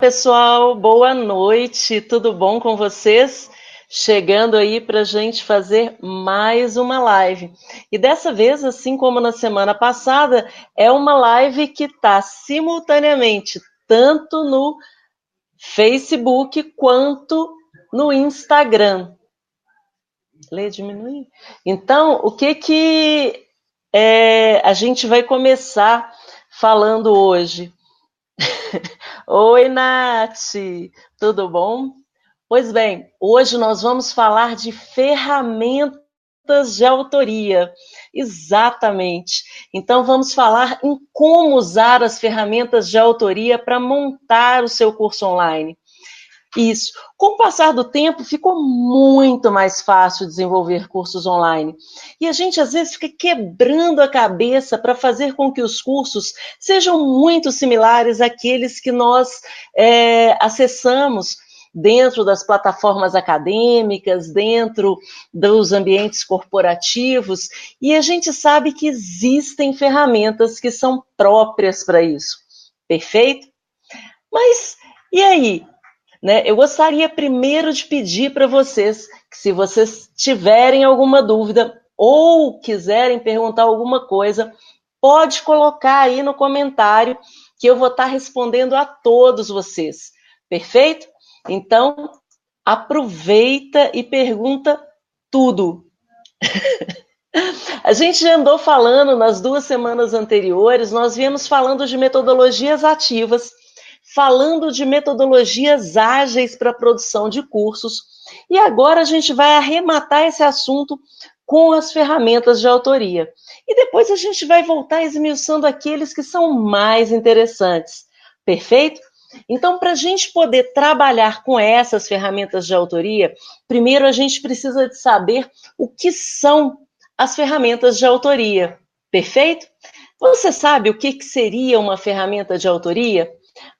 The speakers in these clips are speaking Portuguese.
Pessoal, boa noite, tudo bom com vocês? Chegando aí para a gente fazer mais uma live. E dessa vez, assim como na semana passada, é uma live que está simultaneamente tanto no Facebook quanto no Instagram. Lê, diminui. Então, o que a gente vai começar falando hoje? Oi, Nath, tudo bom? Pois bem, hoje nós vamos falar de ferramentas de autoria. Exatamente. Então, vamos falar em como usar as ferramentas de autoria para montar o seu curso online. Isso. Com o passar do tempo, ficou muito mais fácil desenvolver cursos online. E a gente, às vezes, fica quebrando a cabeça para fazer com que os cursos sejam muito similares àqueles que nós acessamos dentro das plataformas acadêmicas, dentro dos ambientes corporativos. E a gente sabe que existem ferramentas que são próprias para isso. Perfeito? Mas, e aí? Né? Eu gostaria primeiro de pedir para vocês que, se vocês tiverem alguma dúvida ou quiserem perguntar alguma coisa, pode colocar aí no comentário que eu vou estar respondendo a todos vocês. Perfeito? Então, aproveita e pergunta tudo. A gente já andou falando nas 2 semanas anteriores, nós viemos falando de metodologias ativas, falando de metodologias ágeis para a produção de cursos, e agora a gente vai arrematar esse assunto com as ferramentas de autoria. E depois a gente vai voltar esmiuçando aqueles que são mais interessantes. Perfeito? Então, para a gente poder trabalhar com essas ferramentas de autoria, primeiro a gente precisa de saber o que são as ferramentas de autoria. Perfeito? Você sabe o que seria uma ferramenta de autoria?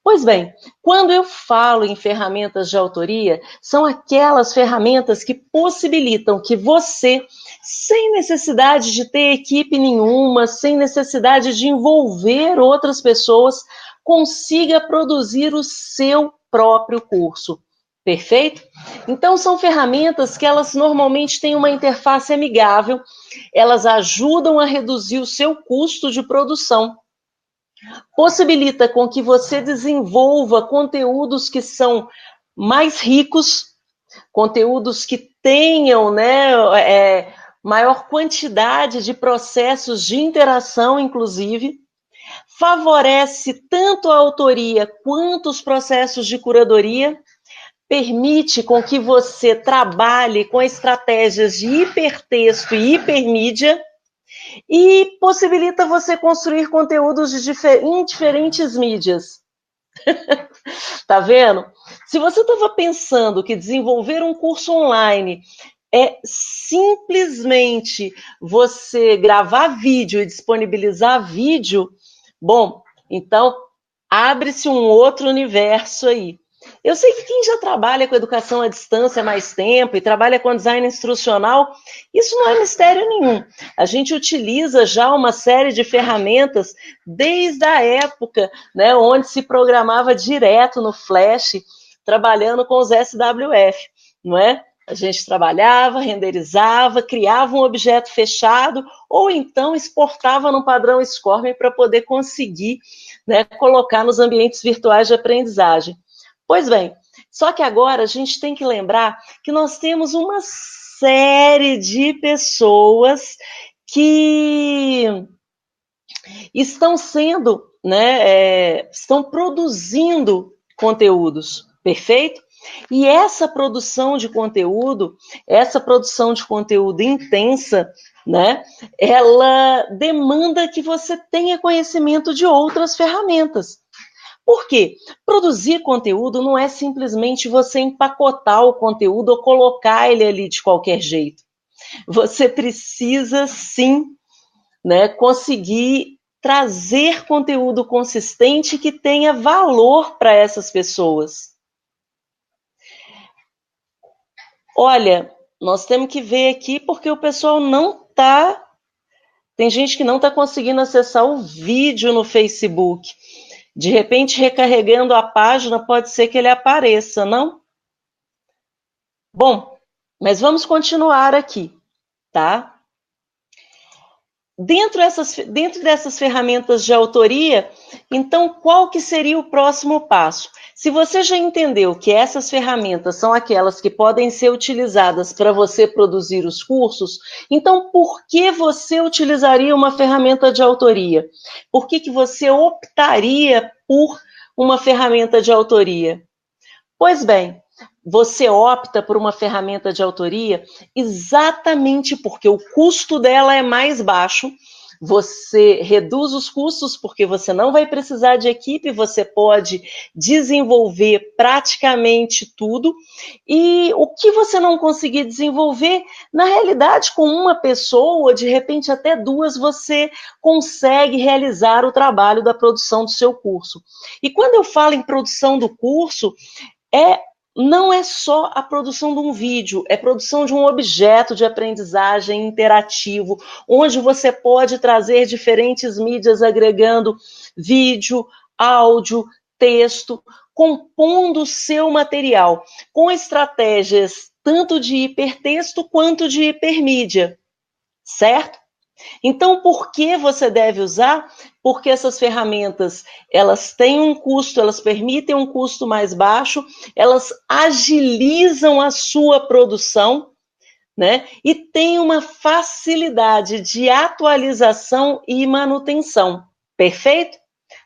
Pois bem, quando eu falo em ferramentas de autoria, são aquelas ferramentas que possibilitam que você, sem necessidade de ter equipe nenhuma, sem necessidade de envolver outras pessoas, consiga produzir o seu próprio curso. Perfeito? Então, são ferramentas que elas normalmente têm uma interface amigável, elas ajudam a reduzir o seu custo de produção, possibilita com que você desenvolva conteúdos que são mais ricos, conteúdos que tenham maior quantidade de processos de interação, inclusive, favorece tanto a autoria quanto os processos de curadoria, permite com que você trabalhe com estratégias de hipertexto e hipermídia, e possibilita você construir conteúdos em diferentes mídias. Tá vendo? Se você estava pensando que desenvolver um curso online é simplesmente você gravar vídeo e disponibilizar vídeo, bom, então abre-se um outro universo aí. Eu sei que quem já trabalha com educação à distância há mais tempo e trabalha com design instrucional, isso não é mistério nenhum. A gente utiliza já uma série de ferramentas desde a época, né, onde se programava direto no Flash, trabalhando com os SWF, não é? A gente trabalhava, renderizava, criava um objeto fechado ou então exportava num padrão SCORM para poder conseguir, né, colocar nos ambientes virtuais de aprendizagem. Pois bem, só que agora a gente tem que lembrar que nós temos uma série de pessoas que estão sendo, né, estão produzindo conteúdos, perfeito? E essa produção de conteúdo intensa, né, ela demanda que você tenha conhecimento de outras ferramentas. Por quê? Produzir conteúdo não é simplesmente você empacotar o conteúdo ou colocar ele ali de qualquer jeito. Você precisa, sim, né, conseguir trazer conteúdo consistente que tenha valor para essas pessoas. Olha, nós temos que ver aqui porque o pessoal não está... Tem gente que não está conseguindo acessar o vídeo no Facebook. De repente, recarregando a página, pode ser que ele apareça, não? Bom, mas vamos continuar aqui, tá? Dentro dessas ferramentas de autoria, então qual que seria o próximo passo? Se você já entendeu que essas ferramentas são aquelas que podem ser utilizadas para você produzir os cursos, então por que você utilizaria uma ferramenta de autoria? Por que você optaria por uma ferramenta de autoria? Pois bem, você opta por uma ferramenta de autoria exatamente porque o custo dela é mais baixo, você reduz os custos porque você não vai precisar de equipe, você pode desenvolver praticamente tudo, e o que você não conseguir desenvolver, na realidade, com uma pessoa, de repente até duas, você consegue realizar o trabalho da produção do seu curso. E quando eu falo em produção do curso, não é só a produção de um vídeo, é a produção de um objeto de aprendizagem interativo, onde você pode trazer diferentes mídias agregando vídeo, áudio, texto, compondo o seu material, com estratégias tanto de hipertexto quanto de hipermídia, certo? Então, por que você deve usar? Porque essas ferramentas, elas têm um custo, elas permitem um custo mais baixo, elas agilizam a sua produção, né? E tem uma facilidade de atualização e manutenção. Perfeito?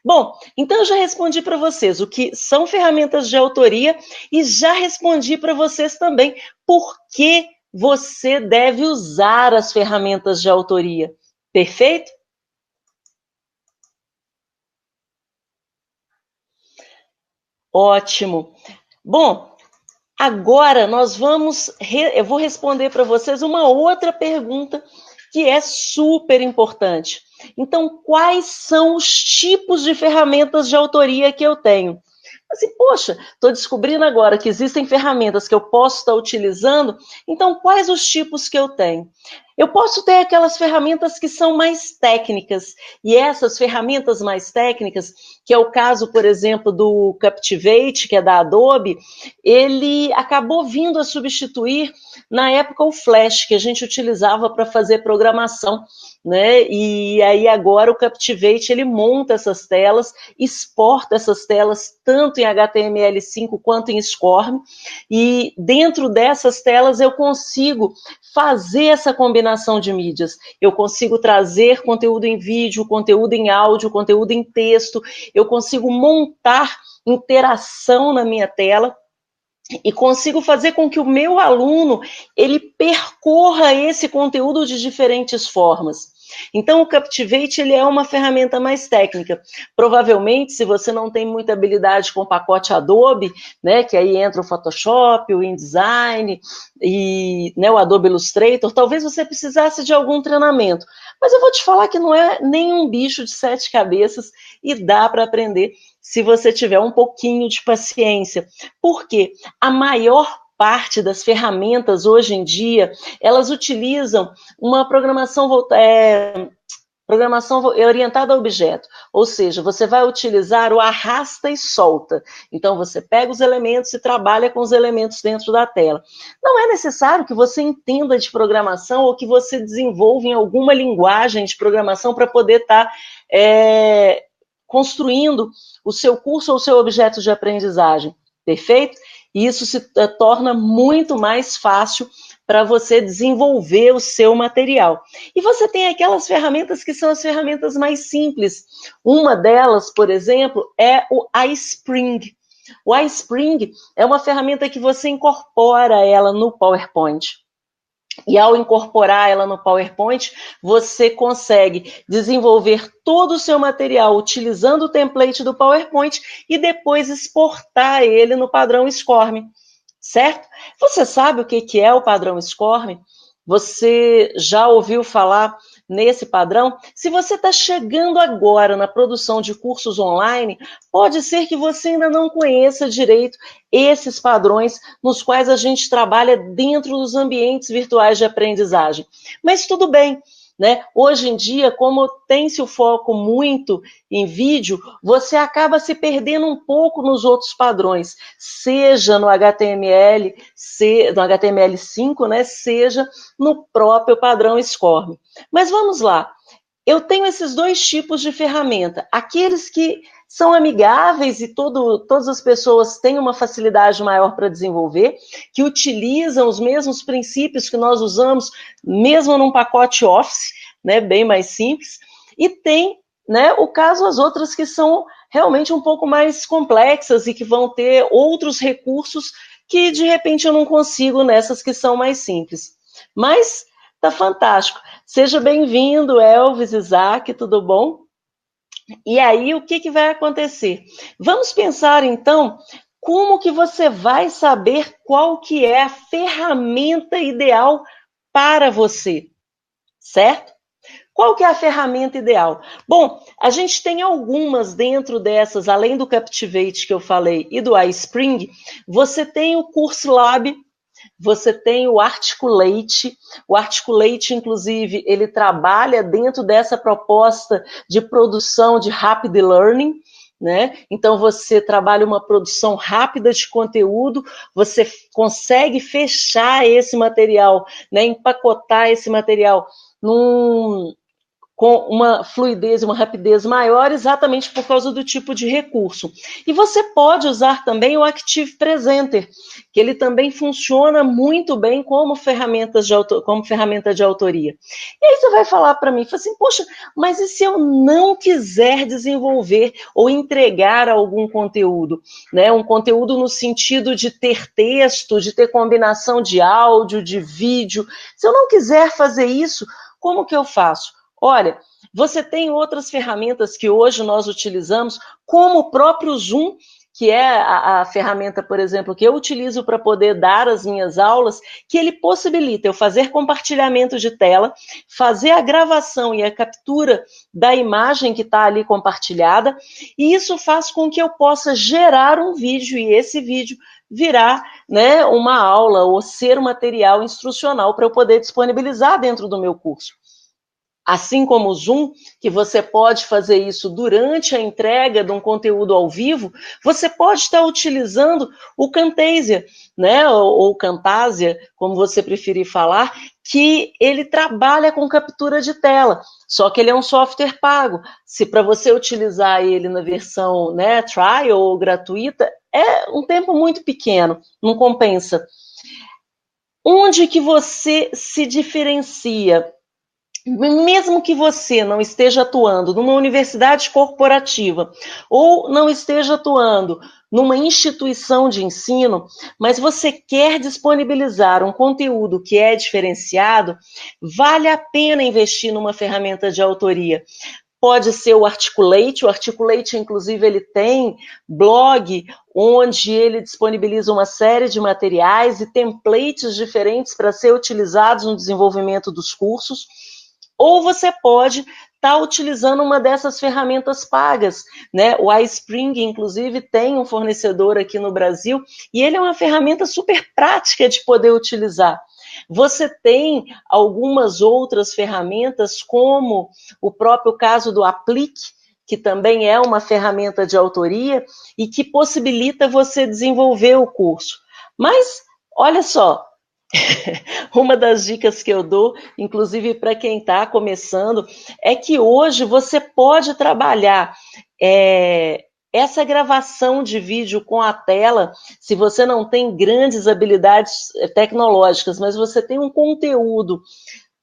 Bom, então eu já respondi para vocês o que são ferramentas de autoria e já respondi para vocês também por que você deve usar as ferramentas de autoria. Perfeito? Ótimo. Bom, agora eu vou responder para vocês uma outra pergunta que é super importante. Então, quais são os tipos de ferramentas de autoria que eu tenho? Assim, poxa, estou descobrindo agora que existem ferramentas que eu posso estar utilizando, então quais os tipos que eu tenho? Eu posso ter aquelas ferramentas que são mais técnicas, e essas ferramentas mais técnicas, que é o caso, por exemplo, do Captivate, que é da Adobe, ele acabou vindo a substituir, na época, o Flash, que a gente utilizava para fazer programação, né? E aí agora o Captivate, ele monta essas telas, exporta essas telas tanto em HTML5 quanto em SCORM, e dentro dessas telas eu consigo fazer essa combinação de mídias. Eu consigo trazer conteúdo em vídeo, conteúdo em áudio, conteúdo em texto, eu consigo montar interação na minha tela e consigo fazer com que o meu aluno ele percorra esse conteúdo de diferentes formas. Então, o Captivate ele é uma ferramenta mais técnica. Provavelmente, se você não tem muita habilidade com o pacote Adobe, né, que aí entra o Photoshop, o InDesign e, né, o Adobe Illustrator, talvez você precisasse de algum treinamento. Mas eu vou te falar que não é nenhum bicho de 7 cabeças e dá para aprender se você tiver um pouquinho de paciência. Porque a maior parte das ferramentas hoje em dia, elas utilizam uma programação orientada a objeto, ou seja, você vai utilizar o arrasta e solta. Então, você pega os elementos e trabalha com os elementos dentro da tela. Não é necessário que você entenda de programação ou que você desenvolva em alguma linguagem de programação para poder estar construindo o seu curso ou o seu objeto de aprendizagem. Perfeito? E isso se torna muito mais fácil para você desenvolver o seu material. E você tem aquelas ferramentas que são as ferramentas mais simples. Uma delas, por exemplo, é o iSpring. O iSpring é uma ferramenta que você incorpora ela no PowerPoint. E ao incorporar ela no PowerPoint, você consegue desenvolver todo o seu material utilizando o template do PowerPoint e depois exportar ele no padrão SCORM, certo? Você sabe o que é o padrão SCORM? Você já ouviu falar nesse padrão? Se você está chegando agora na produção de cursos online, pode ser que você ainda não conheça direito esses padrões nos quais a gente trabalha dentro dos ambientes virtuais de aprendizagem. Mas tudo bem, né? Hoje em dia, como tem-se o foco muito em vídeo, você acaba se perdendo um pouco nos outros padrões, seja no HTML, no HTML5, né? Seja no próprio padrão SCORM. Mas vamos lá. Eu tenho esses dois tipos de ferramenta. Aqueles que são amigáveis e todas as pessoas têm uma facilidade maior para desenvolver, que utilizam os mesmos princípios que nós usamos, mesmo num pacote Office, né, bem mais simples. E tem, né, o caso as outras que são realmente um pouco mais complexas e que vão ter outros recursos que de repente eu não consigo nessas que são mais simples. Mas tá fantástico. Seja bem-vindo, Elvis, Isaac, tudo bom? E aí, o que vai acontecer? Vamos pensar, então, como que você vai saber qual que é a ferramenta ideal para você, certo? Qual que é a ferramenta ideal? Bom, a gente tem algumas dentro dessas, além do Captivate que eu falei e do iSpring, você tem o Curso Lab, você tem o Articulate. O Articulate, inclusive, ele trabalha dentro dessa proposta de produção de rapid learning, né? Então você trabalha uma produção rápida de conteúdo, você consegue fechar esse material, né? Empacotar esse material com uma fluidez e uma rapidez maior, exatamente por causa do tipo de recurso. E você pode usar também o Active Presenter, que ele também funciona muito bem como ferramenta de autoria. E aí você vai falar para mim, fala assim, poxa, mas e se eu não quiser desenvolver ou entregar algum conteúdo? Né? Um conteúdo no sentido de ter texto, de ter combinação de áudio, de vídeo. Se eu não quiser fazer isso, como que eu faço? Olha, você tem outras ferramentas que hoje nós utilizamos, como o próprio Zoom, que é a ferramenta, por exemplo, que eu utilizo para poder dar as minhas aulas, que ele possibilita eu fazer compartilhamento de tela, fazer a gravação e a captura da imagem que está ali compartilhada, e isso faz com que eu possa gerar um vídeo, e esse vídeo virar, né, uma aula ou ser um material instrucional para eu poder disponibilizar dentro do meu curso. Assim como o Zoom, que você pode fazer isso durante a entrega de um conteúdo ao vivo, você pode estar utilizando o Camtasia, né, ou Camtasia, como você preferir falar, que ele trabalha com captura de tela, só que ele é um software pago. Se para você utilizar ele na versão, né, trial ou gratuita, é um tempo muito pequeno, não compensa. Onde que você se diferencia? Mesmo que você não esteja atuando numa universidade corporativa ou não esteja atuando numa instituição de ensino, mas você quer disponibilizar um conteúdo que é diferenciado, vale a pena investir numa ferramenta de autoria. Pode ser o Articulate, inclusive, ele tem blog onde ele disponibiliza uma série de materiais e templates diferentes para ser utilizados no desenvolvimento dos cursos. Ou você pode estar utilizando uma dessas ferramentas pagas, né? O iSpring, inclusive, tem um fornecedor aqui no Brasil e ele é uma ferramenta super prática de poder utilizar. Você tem algumas outras ferramentas, como o próprio caso do Aplique, que também é uma ferramenta de autoria e que possibilita você desenvolver o curso. Mas, olha só, uma das dicas que eu dou, inclusive para quem está começando, é que hoje você pode trabalhar essa gravação de vídeo com a tela, se você não tem grandes habilidades tecnológicas, mas você tem um conteúdo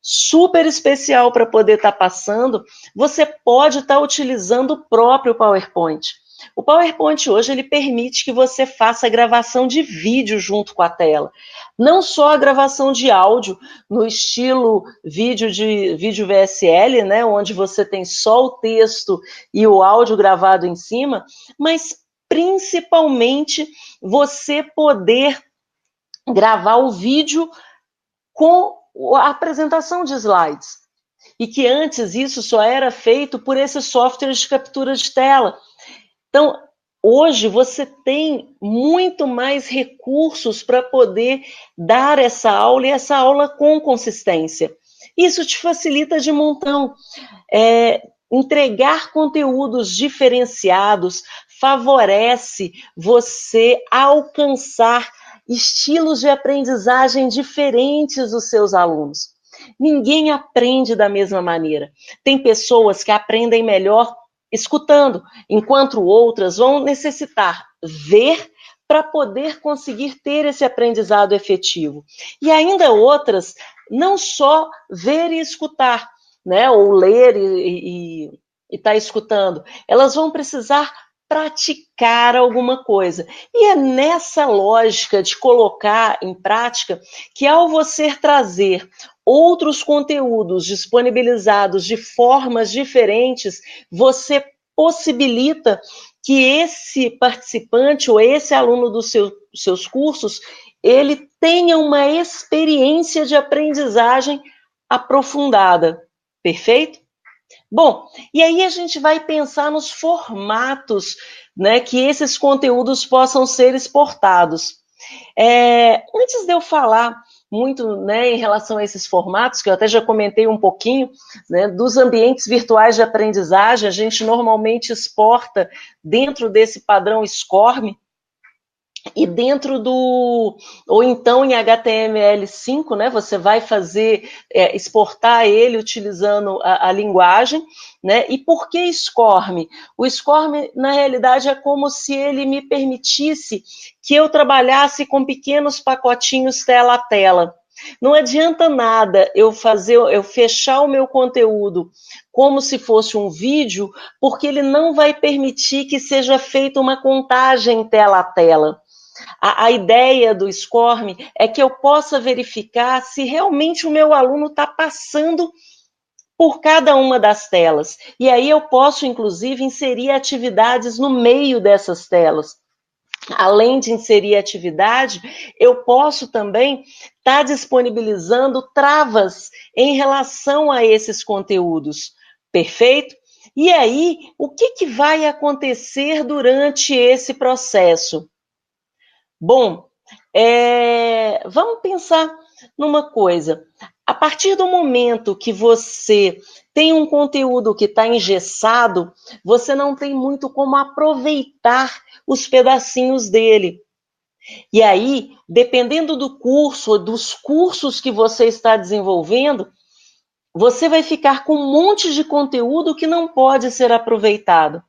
super especial para poder estar passando, você pode estar utilizando o próprio PowerPoint. O PowerPoint hoje ele permite que você faça a gravação de vídeo junto com a tela. Não só a gravação de áudio no estilo vídeo VSL, né, onde você tem só o texto e o áudio gravado em cima, mas principalmente você poder gravar o vídeo com a apresentação de slides. E que antes isso só era feito por esses softwares de captura de tela. Então, hoje você tem muito mais recursos para poder dar essa aula e essa aula com consistência. Isso te facilita de montão. Entregar conteúdos diferenciados favorece você alcançar estilos de aprendizagem diferentes dos seus alunos. Ninguém aprende da mesma maneira. Tem pessoas que aprendem melhor escutando, enquanto outras vão necessitar ver para poder conseguir ter esse aprendizado efetivo. E ainda outras, não só ver e escutar, né, ou ler e estar escutando, elas vão precisar praticar alguma coisa. E é nessa lógica de colocar em prática que, ao você trazer outros conteúdos disponibilizados de formas diferentes, você possibilita que esse participante ou esse aluno dos seus cursos, ele tenha uma experiência de aprendizagem aprofundada. Perfeito? Bom, e aí a gente vai pensar nos formatos, né, que esses conteúdos possam ser exportados. Antes de eu falar muito, né, em relação a esses formatos, que eu até já comentei um pouquinho, né, dos ambientes virtuais de aprendizagem, a gente normalmente exporta dentro desse padrão SCORM, e dentro do, ou então em HTML5, né, você vai fazer, exportar ele utilizando a linguagem, né, e por que SCORM? O SCORM, na realidade, é como se ele me permitisse que eu trabalhasse com pequenos pacotinhos tela a tela. Não adianta nada eu fechar o meu conteúdo como se fosse um vídeo, porque ele não vai permitir que seja feita uma contagem tela a tela. A ideia do SCORM é que eu possa verificar se realmente o meu aluno está passando por cada uma das telas. E aí eu posso, inclusive, inserir atividades no meio dessas telas. Além de inserir atividade, eu posso também estar disponibilizando travas em relação a esses conteúdos. Perfeito? E aí, o que vai acontecer durante esse processo? Bom, vamos pensar numa coisa. A partir do momento que você tem um conteúdo que está engessado, você não tem muito como aproveitar os pedacinhos dele. E aí, dependendo do curso, dos cursos que você está desenvolvendo, você vai ficar com um monte de conteúdo que não pode ser aproveitado.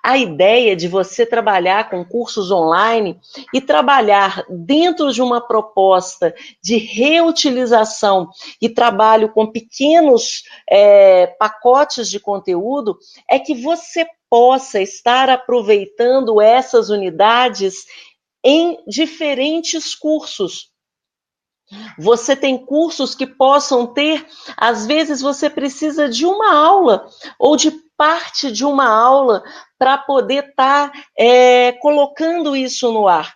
A ideia de você trabalhar com cursos online e trabalhar dentro de uma proposta de reutilização e trabalho com pequenos pacotes de conteúdo é que você possa estar aproveitando essas unidades em diferentes cursos. Você tem cursos que possam ter, às vezes você precisa de uma aula ou de parte de uma aula para poder estar colocando isso no ar.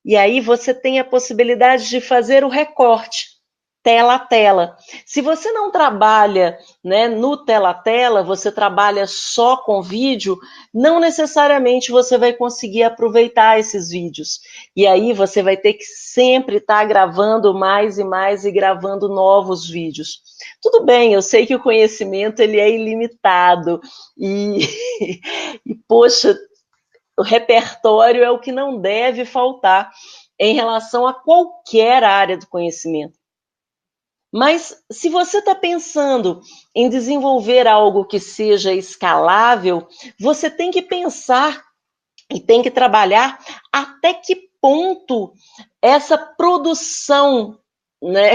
E aí você tem a possibilidade de fazer o recorte, tela a tela. Se você não trabalha, né, no tela a tela, você trabalha só com vídeo, não necessariamente você vai conseguir aproveitar esses vídeos. E aí você vai ter que sempre estar gravando mais e mais e gravando novos vídeos. Tudo bem, eu sei que o conhecimento ele é ilimitado e, e poxa, o repertório é o que não deve faltar em relação a qualquer área do conhecimento. Mas se você está pensando em desenvolver algo que seja escalável, você tem que pensar e tem que trabalhar até que ponto essa produção, né,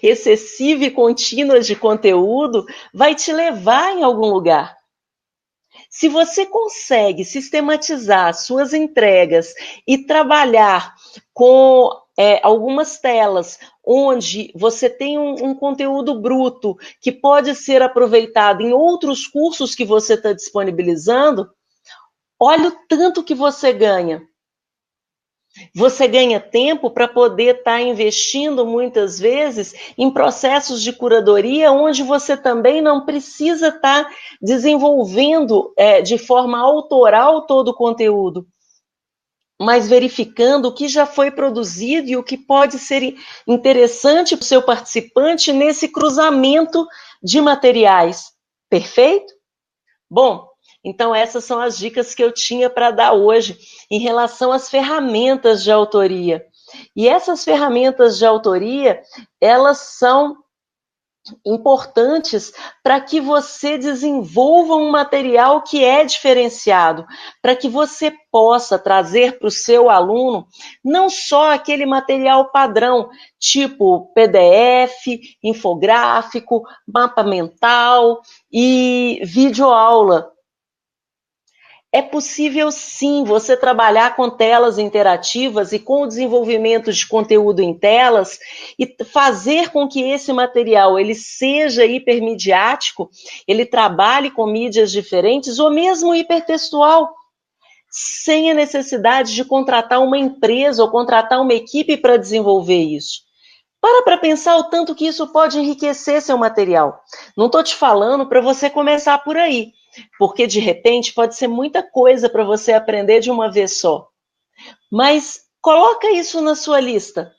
excessiva e contínua de conteúdo vai te levar em algum lugar. Se você consegue sistematizar suas entregas e trabalhar com algumas telas onde você tem um conteúdo bruto que pode ser aproveitado em outros cursos que você está disponibilizando, olha o tanto que você ganha. Você ganha tempo para poder estar investindo muitas vezes em processos de curadoria onde você também não precisa estar desenvolvendo de forma autoral todo o conteúdo. mas verificando o que já foi produzido e o que pode ser interessante para o seu participante nesse cruzamento de materiais. Perfeito? Bom, então essas são as dicas que eu tinha para dar hoje em relação às ferramentas de autoria. E essas ferramentas de autoria, elas são importantes para que você desenvolva um material que é diferenciado, para que você possa trazer para o seu aluno não só aquele material padrão, tipo PDF, infográfico, mapa mental e videoaula. É possível sim você trabalhar com telas interativas e com o desenvolvimento de conteúdo em telas e fazer com que esse material ele seja hipermediático, ele trabalhe com mídias diferentes ou mesmo hipertextual, sem a necessidade de contratar uma empresa ou contratar uma equipe para desenvolver isso. Para pensar o tanto que isso pode enriquecer seu material. Não estou te falando para você começar por aí, porque de repente pode ser muita coisa para você aprender de uma vez só. Mas coloca isso na sua lista.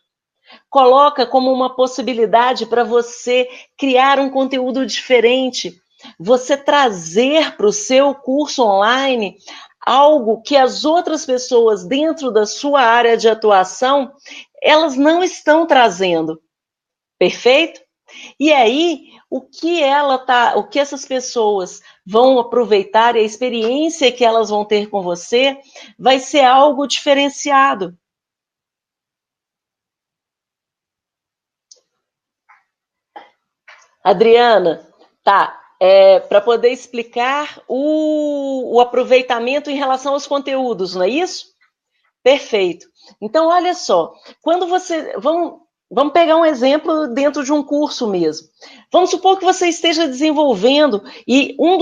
Coloca como uma possibilidade para você criar um conteúdo diferente, você trazer para o seu curso online algo que as outras pessoas dentro da sua área de atuação, elas não estão trazendo. Perfeito? E aí, o que essas pessoas vão aproveitar e a experiência que elas vão ter com você vai ser algo diferenciado. Adriana, tá. Para poder explicar o aproveitamento em relação aos conteúdos, não é isso? Perfeito. Então, olha só, quando você. Vamos pegar um exemplo dentro de um curso mesmo. Vamos supor que você esteja desenvolvendo, e um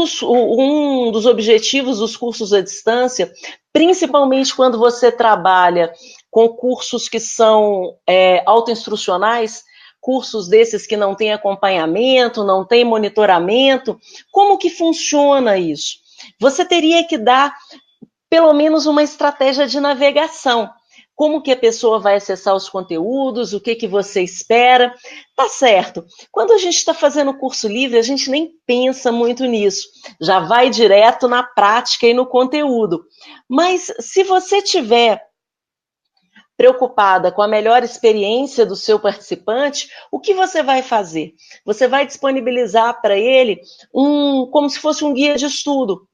dos objetivos dos cursos à distância, principalmente quando você trabalha com cursos que são autoinstrucionais, cursos desses que não têm acompanhamento, não têm monitoramento, como que funciona isso? Você teria que dar pelo menos uma estratégia de navegação. Como que a pessoa vai acessar os conteúdos, o que que você espera. Tá certo. Quando a gente está fazendo curso livre, a gente nem pensa muito nisso. Já vai direto na prática e no conteúdo. Mas se você tiver preocupada com a melhor experiência do seu participante, o que você vai fazer? Você vai disponibilizar para ele como se fosse um guia de estudo,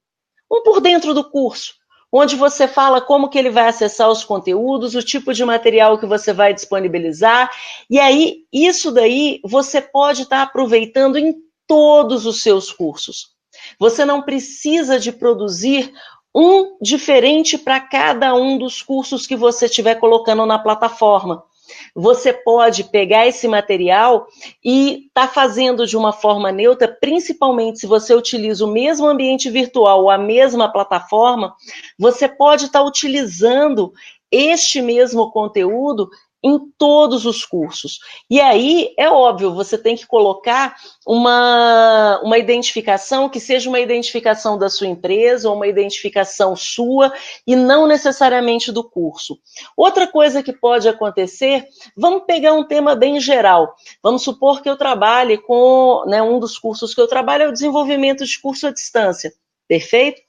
um por dentro do curso, onde você fala como que ele vai acessar os conteúdos, o tipo de material que você vai disponibilizar, e aí, isso daí, você pode estar aproveitando em todos os seus cursos. Você não precisa de produzir um diferente para cada um dos cursos que você estiver colocando na plataforma. Você pode pegar esse material e estar fazendo de uma forma neutra, principalmente se você utiliza o mesmo ambiente virtual ou a mesma plataforma, você pode estar utilizando este mesmo conteúdo em todos os cursos. E aí, é óbvio, você tem que colocar uma identificação que seja uma identificação da sua empresa ou uma identificação sua e não necessariamente do curso. Outra coisa que pode acontecer, vamos pegar um tema bem geral. Vamos supor que eu trabalhe com, um dos cursos que eu trabalho é o desenvolvimento de curso à distância. Perfeito?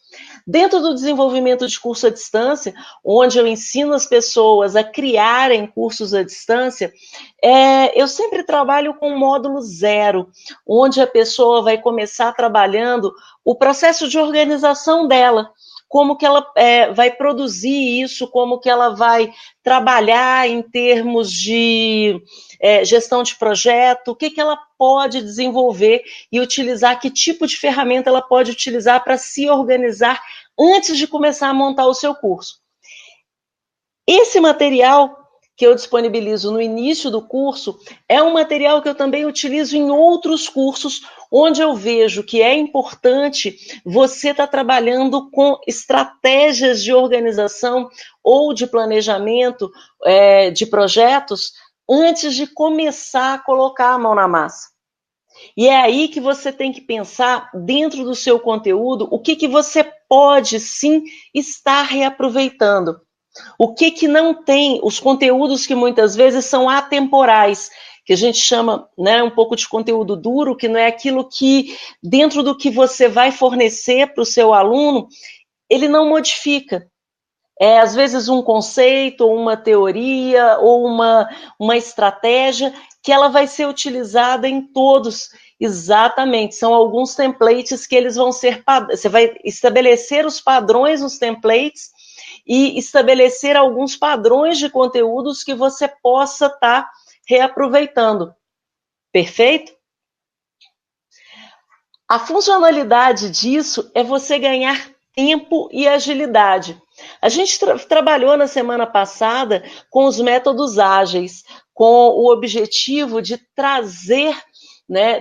Dentro do desenvolvimento de curso à distância, onde eu ensino as pessoas a criarem cursos à distância, eu sempre trabalho com um módulo 0, onde a pessoa vai começar trabalhando o processo de organização dela, como que ela vai produzir isso, como que ela vai trabalhar em termos de gestão de projeto, o que que ela pode desenvolver e utilizar, que tipo de ferramenta ela pode utilizar para se organizar antes de começar a montar o seu curso. Esse material que eu disponibilizo no início do curso é um material que eu também utilizo em outros cursos, onde eu vejo que é importante você estar trabalhando com estratégias de organização ou de planejamento de projetos antes de começar a colocar a mão na massa. E é aí que você tem que pensar, dentro do seu conteúdo, o que você pode sim estar reaproveitando. O que que não tem? Os conteúdos que muitas vezes são atemporais, que a gente chama, né, um pouco de conteúdo duro, que não é aquilo que, dentro do que você vai fornecer para o seu aluno, ele não modifica. É, às vezes, um conceito, ou uma teoria, ou uma estratégia que ela vai ser utilizada em todos. Exatamente, são alguns templates que eles vão ser. Você vai estabelecer os padrões nos templates e estabelecer alguns padrões de conteúdos que você possa estar reaproveitando. Perfeito? A funcionalidade disso é você ganhar tempo e agilidade. A gente trabalhou na semana passada com os métodos ágeis, com o objetivo de trazer, né,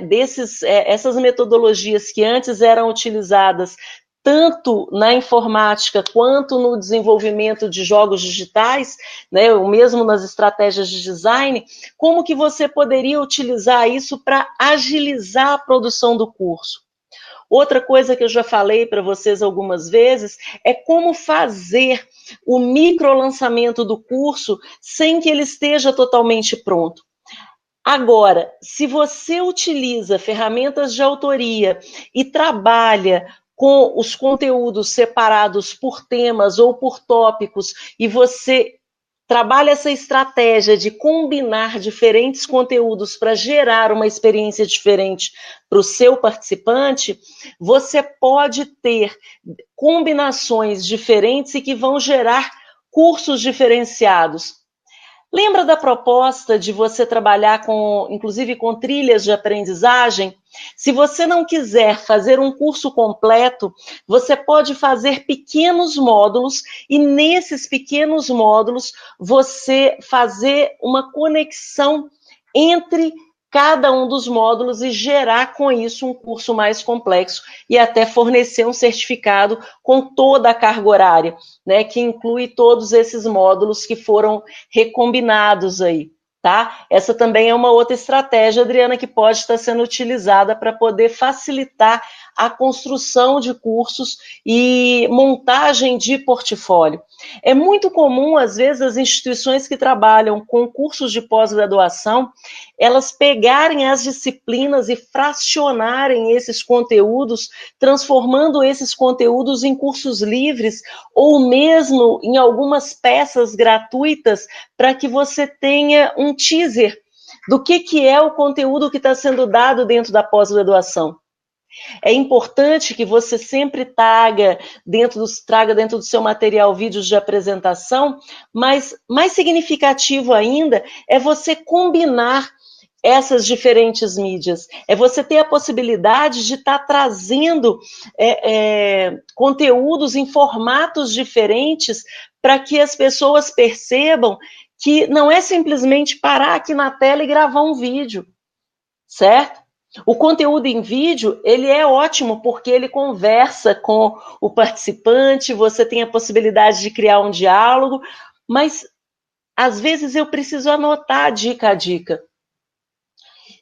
essas metodologias que antes eram utilizadas tanto na informática quanto no desenvolvimento de jogos digitais, né, ou mesmo nas estratégias de design, como que você poderia utilizar isso para agilizar a produção do curso. Outra coisa que eu já falei para vocês algumas vezes é como fazer o microlançamento do curso sem que ele esteja totalmente pronto. Agora, se você utiliza ferramentas de autoria e trabalha com os conteúdos separados por temas ou por tópicos, e você trabalha essa estratégia de combinar diferentes conteúdos para gerar uma experiência diferente para o seu participante, você pode ter combinações diferentes e que vão gerar cursos diferenciados. Lembra da proposta de você trabalhar com, inclusive com trilhas de aprendizagem? Se você não quiser fazer um curso completo, você pode fazer pequenos módulos e nesses pequenos módulos você fazer uma conexão entre cada um dos módulos e gerar com isso um curso mais complexo e até fornecer um certificado com toda a carga horária, né, que inclui todos esses módulos que foram recombinados aí, tá? Essa também é uma outra estratégia, Adriana, que pode estar sendo utilizada para poder facilitar a construção de cursos e montagem de portfólio. É muito comum, às vezes, as instituições que trabalham com cursos de pós-graduação, elas pegarem as disciplinas e fracionarem esses conteúdos, transformando esses conteúdos em cursos livres ou mesmo em algumas peças gratuitas para que você tenha um teaser do que é o conteúdo que está sendo dado dentro da pós-graduação. É importante que você sempre traga dentro do seu material vídeos de apresentação, mas mais significativo ainda é você combinar essas diferentes mídias. É você ter a possibilidade de estar trazendo conteúdos em formatos diferentes para que as pessoas percebam que não é simplesmente parar aqui na tela e gravar um vídeo, certo? O conteúdo em vídeo, ele é ótimo porque ele conversa com o participante, você tem a possibilidade de criar um diálogo, mas às vezes eu preciso anotar dica a dica.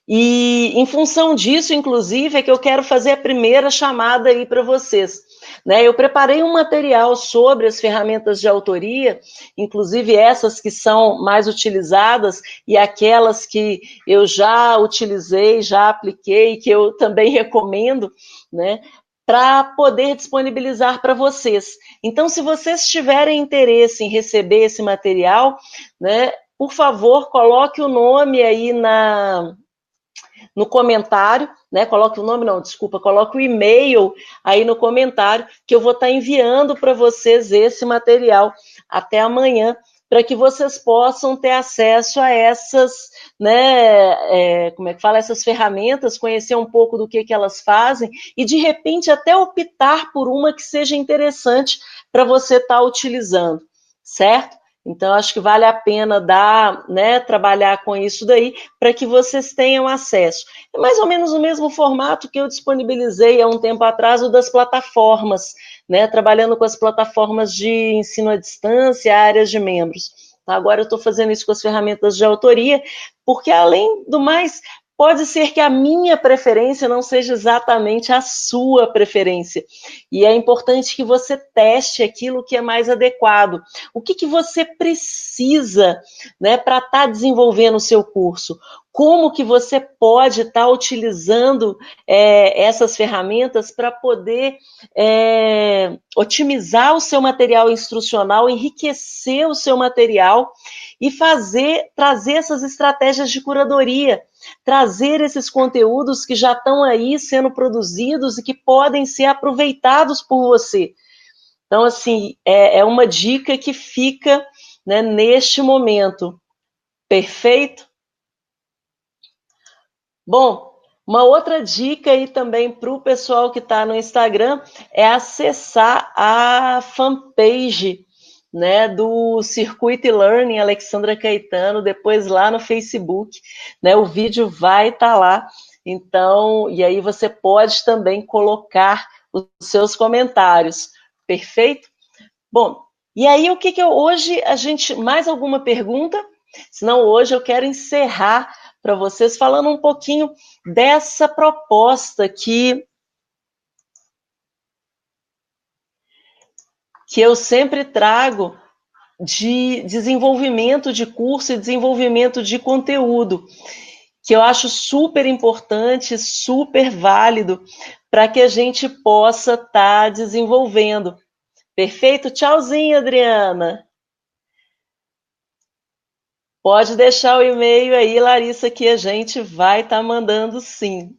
E em função disso, inclusive, é que eu quero fazer a primeira chamada aí para vocês. Né? Eu preparei um material sobre as ferramentas de autoria, inclusive essas que são mais utilizadas e aquelas que eu já utilizei, já apliquei, que eu também recomendo, né? Para poder disponibilizar para vocês. Então, se vocês tiverem interesse em receber esse material, né, por favor, coloque o nome aí no comentário, né? Coloque o nome, não, desculpa, coloque o e-mail aí no comentário, que eu vou estar enviando para vocês esse material até amanhã, para que vocês possam ter acesso a essas, né, como é que fala, essas ferramentas, conhecer um pouco do que elas fazem e, de repente, até optar por uma que seja interessante para você estar utilizando, certo? Então, acho que vale a pena trabalhar com isso daí para que vocês tenham acesso. É mais ou menos o mesmo formato que eu disponibilizei há um tempo atrás, o das plataformas, né? Trabalhando com as plataformas de ensino à distância, áreas de membros. Agora eu estou fazendo isso com as ferramentas de autoria, porque, além do mais, pode ser que a minha preferência não seja exatamente a sua preferência. e é importante que você teste aquilo que é mais adequado. O que você precisa, né, para estar desenvolvendo o seu curso? Como que você pode estar utilizando essas ferramentas para poder otimizar o seu material instrucional, enriquecer o seu material e trazer essas estratégias de curadoria, trazer esses conteúdos que já estão aí sendo produzidos e que podem ser aproveitados por você. Então, assim, é uma dica que fica, né, neste momento. Perfeito? Bom, uma outra dica aí também para o pessoal que está no Instagram é acessar a fanpage, né, do Circuito e-Learning Alexandra Caetano, depois lá no Facebook, né, o vídeo vai estar lá, então, e aí você pode também colocar os seus comentários, perfeito? Bom, e aí o que hoje mais alguma pergunta? Senão hoje eu quero encerrar para vocês falando um pouquinho dessa proposta que eu sempre trago de desenvolvimento de curso e desenvolvimento de conteúdo, que eu acho super importante, super válido para que a gente possa estar desenvolvendo. Perfeito? Tchauzinho, Adriana. Pode deixar o e-mail aí, Larissa, que a gente vai estar mandando sim.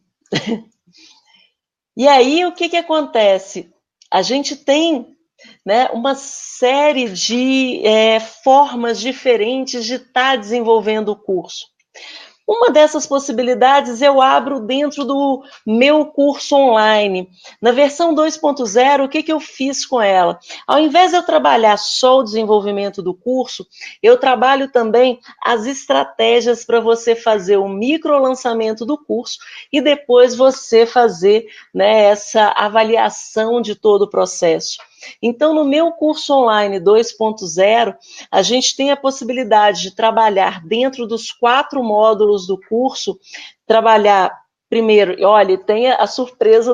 E aí, o que acontece? A gente tem, né, uma série de formas diferentes de estar desenvolvendo o curso. Uma dessas possibilidades eu abro dentro do meu curso online. Na versão 2.0, o que eu fiz com ela? Ao invés de eu trabalhar só o desenvolvimento do curso, eu trabalho também as estratégias para você fazer o micro lançamento do curso e depois você fazer, né, essa avaliação de todo o processo. Então, no meu curso online 2.0, a gente tem a possibilidade de trabalhar dentro dos 4 módulos do curso, trabalhar primeiro, olha, tem a surpresa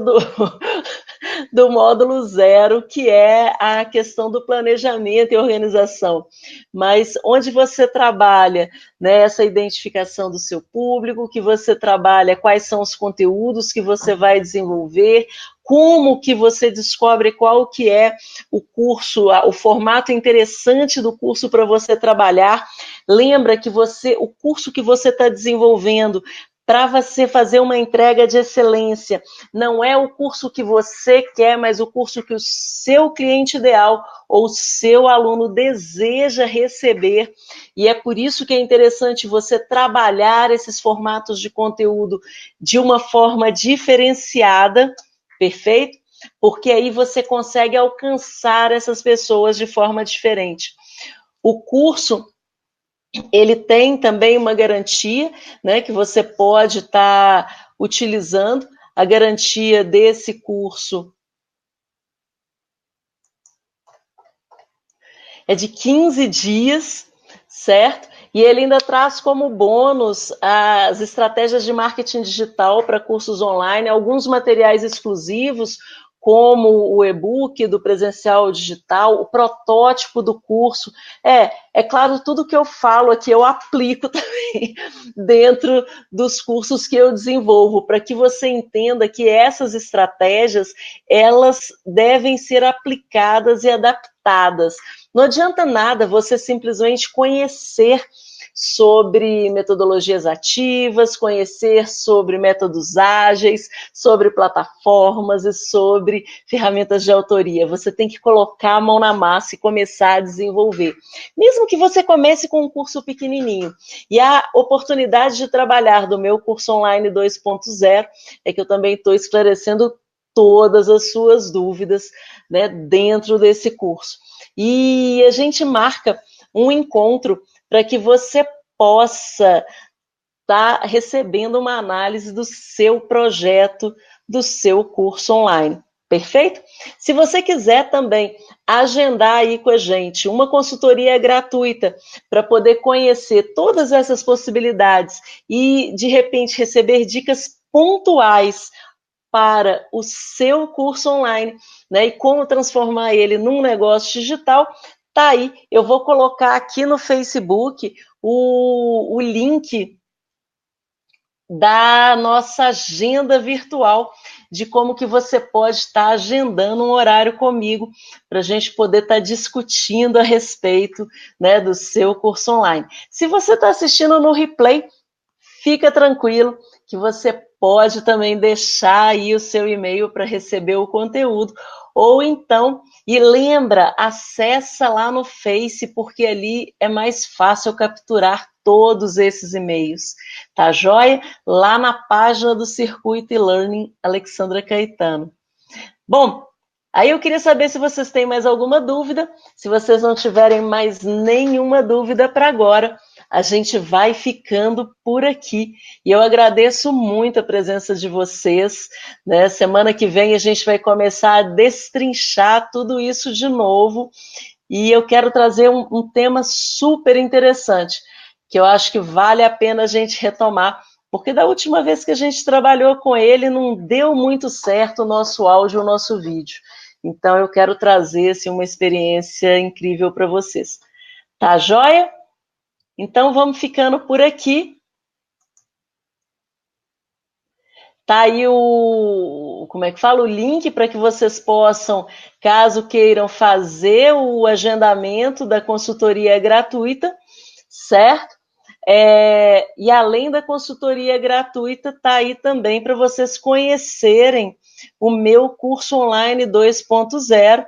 do módulo 0, que é a questão do planejamento e organização, mas onde você trabalha, né, essa identificação do seu público, que você trabalha quais são os conteúdos que você vai desenvolver, como que você descobre qual que é o curso, o formato interessante do curso para você trabalhar. Lembra que o curso que você está desenvolvendo para você fazer uma entrega de excelência, não é o curso que você quer, mas o curso que o seu cliente ideal ou o seu aluno deseja receber. E é por isso que é interessante você trabalhar esses formatos de conteúdo de uma forma diferenciada, perfeito? Porque aí você consegue alcançar essas pessoas de forma diferente. O curso, ele tem também uma garantia, né, que você pode estar utilizando. A garantia desse curso é de 15 dias, certo? E ele ainda traz como bônus as estratégias de marketing digital para cursos online, alguns materiais exclusivos, como o e-book do presencial digital, o protótipo do curso. É claro, tudo que eu falo aqui eu aplico também dentro dos cursos que eu desenvolvo, para que você entenda que essas estratégias, elas devem ser aplicadas e adaptadas. Não adianta nada você simplesmente conhecer sobre metodologias ativas, conhecer sobre métodos ágeis, sobre plataformas e sobre ferramentas de autoria. Você tem que colocar a mão na massa e começar a desenvolver. Mesmo que você comece com um curso pequenininho. E a oportunidade de trabalhar do meu curso online 2.0 é que eu também estou esclarecendo todas as suas dúvidas, né, dentro desse curso. E a gente marca um encontro para que você possa estar recebendo uma análise do seu projeto, do seu curso online. Perfeito? Se você quiser também agendar aí com a gente uma consultoria gratuita para poder conhecer todas essas possibilidades e, de repente, receber dicas pontuais para o seu curso online, né? E como transformar ele num negócio digital, tá aí. Eu vou colocar aqui no Facebook o link da nossa agenda virtual, de como que você pode estar agendando um horário comigo, para a gente poder estar discutindo a respeito, né, do seu curso online. Se você está assistindo no replay, fica tranquilo que você pode também deixar aí o seu e-mail para receber o conteúdo, ou então, e lembra, acessa lá no Face, porque ali é mais fácil capturar todos esses e-mails, tá joia? Lá na página do Circuito e-Learning Alexandra Caetano. Bom, aí eu queria saber se vocês têm mais alguma dúvida. Se vocês não tiverem mais nenhuma dúvida para agora, a gente vai ficando por aqui. E eu agradeço muito a presença de vocês, né? Semana que vem a gente vai começar a destrinchar tudo isso de novo. E eu quero trazer um tema super interessante, que eu acho que vale a pena a gente retomar, porque da última vez que a gente trabalhou com ele, não deu muito certo o nosso áudio, o nosso vídeo. Então, eu quero trazer assim, uma experiência incrível para vocês. Tá joia? Então, vamos ficando por aqui. Tá aí como é que fala? O link para que vocês possam, caso queiram fazer o agendamento da consultoria gratuita, certo? E além da consultoria gratuita, tá aí também para vocês conhecerem o meu curso online 2.0.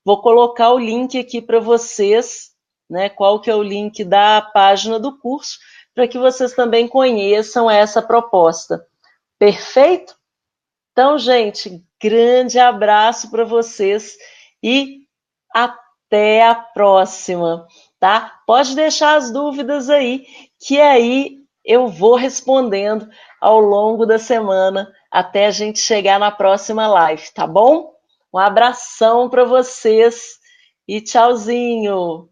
Vou colocar o link aqui para vocês, né? Qual que é o link da página do curso, para que vocês também conheçam essa proposta. Perfeito? Então, gente, grande abraço para vocês e até a próxima, tá? Pode deixar as dúvidas aí, que aí eu vou respondendo ao longo da semana até a gente chegar na próxima live, tá bom? Um abração para vocês e tchauzinho!